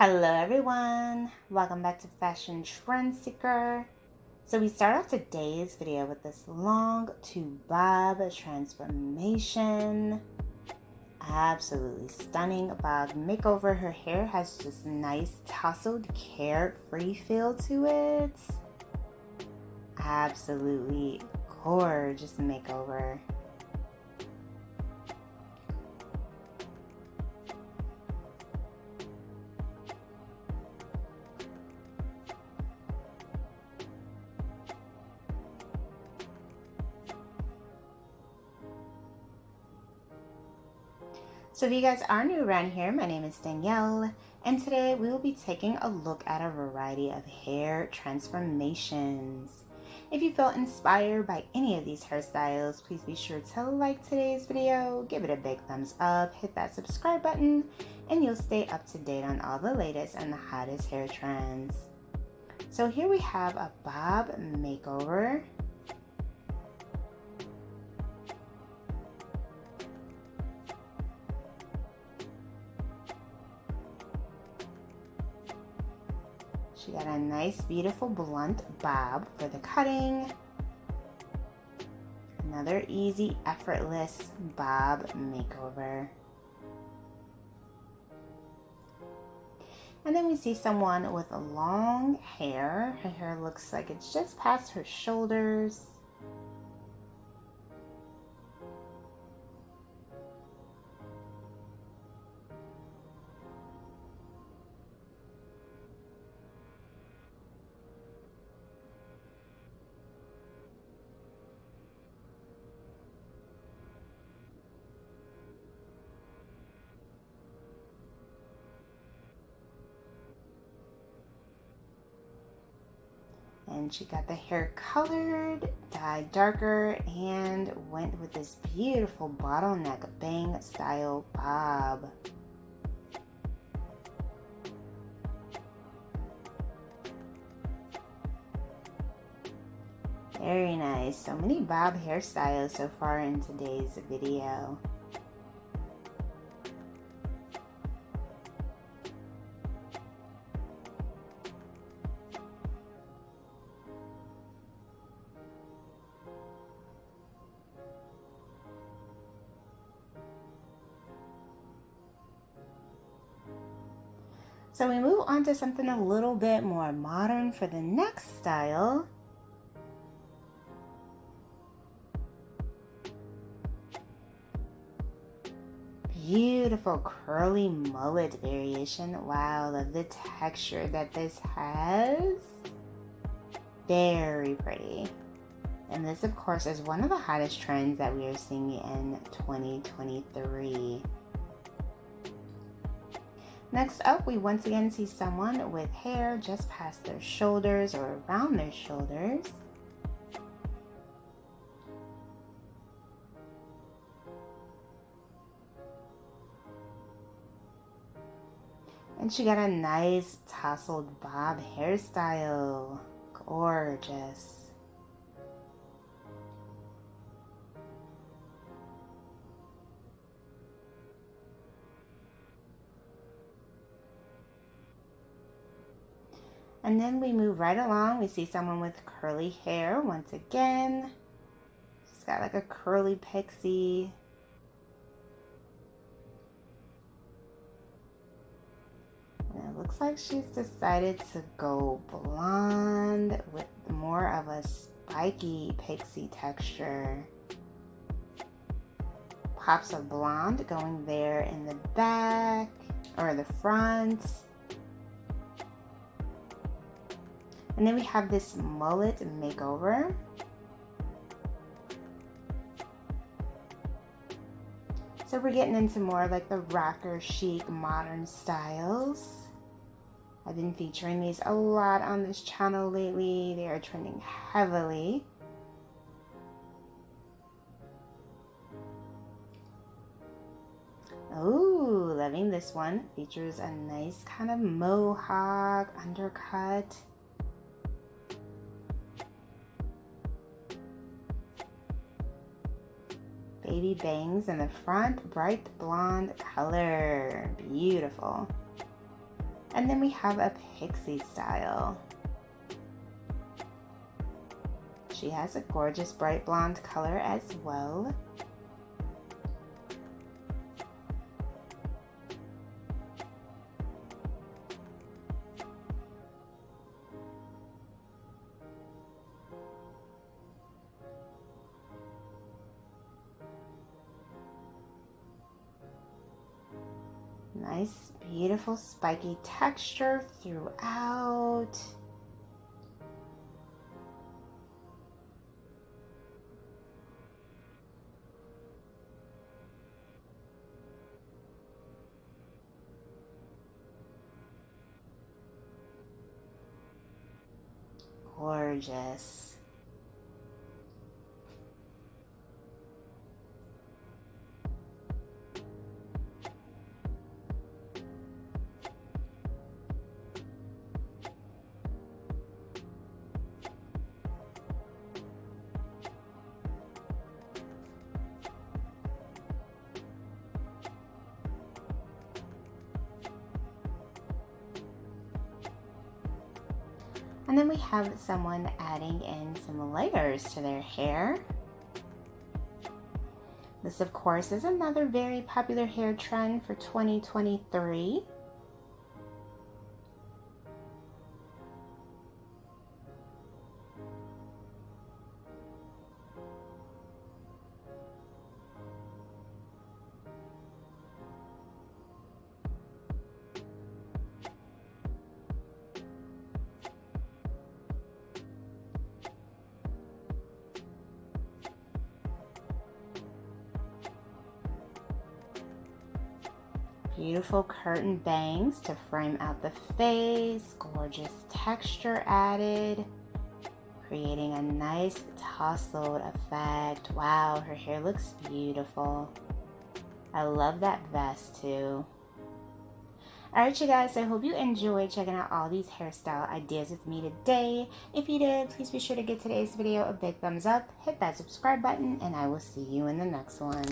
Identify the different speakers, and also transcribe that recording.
Speaker 1: Hello everyone, welcome back to Fashion Trend Seeker. So we start off today's video with this long to bob transformation. Absolutely stunning bob makeover. Her hair has just nice tousled carefree feel to it. Absolutely gorgeous makeover. So if you guys are new around here, my name is Danielle, and today we will be taking a look at a variety of hair transformations. If you felt inspired by any of these hairstyles, please be sure to like today's video, give it a big thumbs up, hit that subscribe button, and you'll stay up to date on all the latest and the hottest hair trends. So here we have a bob makeover. She got a nice, beautiful blunt bob for the cutting. Another easy, effortless bob makeover. And then we see someone with long hair. Her hair looks like it's just past her shoulders. And she got the hair colored, dyed darker, and went with this beautiful bottleneck bang style bob. Very nice. So many bob hairstyles so far in today's video. So we move on to something a little bit more modern for the next style. Beautiful curly mullet variation. Wow, love the texture that this has. Very pretty. And this, of course, is one of the hottest trends that we are seeing in 2023. Next up, we once again see someone with hair just past their shoulders or around their shoulders. And she got a nice tousled bob hairstyle. Gorgeous. And then we move right along. We see someone with curly hair once again. She's got like a curly pixie. And it looks like she's decided to go blonde with more of a spiky pixie texture. Pops of blonde going there in the back or the front. And then we have this mullet makeover. So we're getting into more like the rocker chic modern styles. I've been featuring these a lot on this channel lately. They are trending heavily. Ooh, loving this one. Features a nice kind of mohawk undercut. Baby bangs in the front, bright blonde color. Beautiful. And then we have a pixie style. She has a gorgeous bright blonde color as well. Nice, beautiful, spiky texture throughout. Gorgeous. And then we have someone adding in some layers to their hair. This, of course, is another very popular hair trend for 2023. Beautiful curtain bangs to frame out the face, gorgeous texture added, creating a nice tousled effect. Wow, her hair looks beautiful. I love that vest too. Alright, you guys, I hope you enjoyed checking out all these hairstyle ideas with me today. If you did, please be sure to give today's video a big thumbs up, hit that subscribe button, and I will see you in the next one.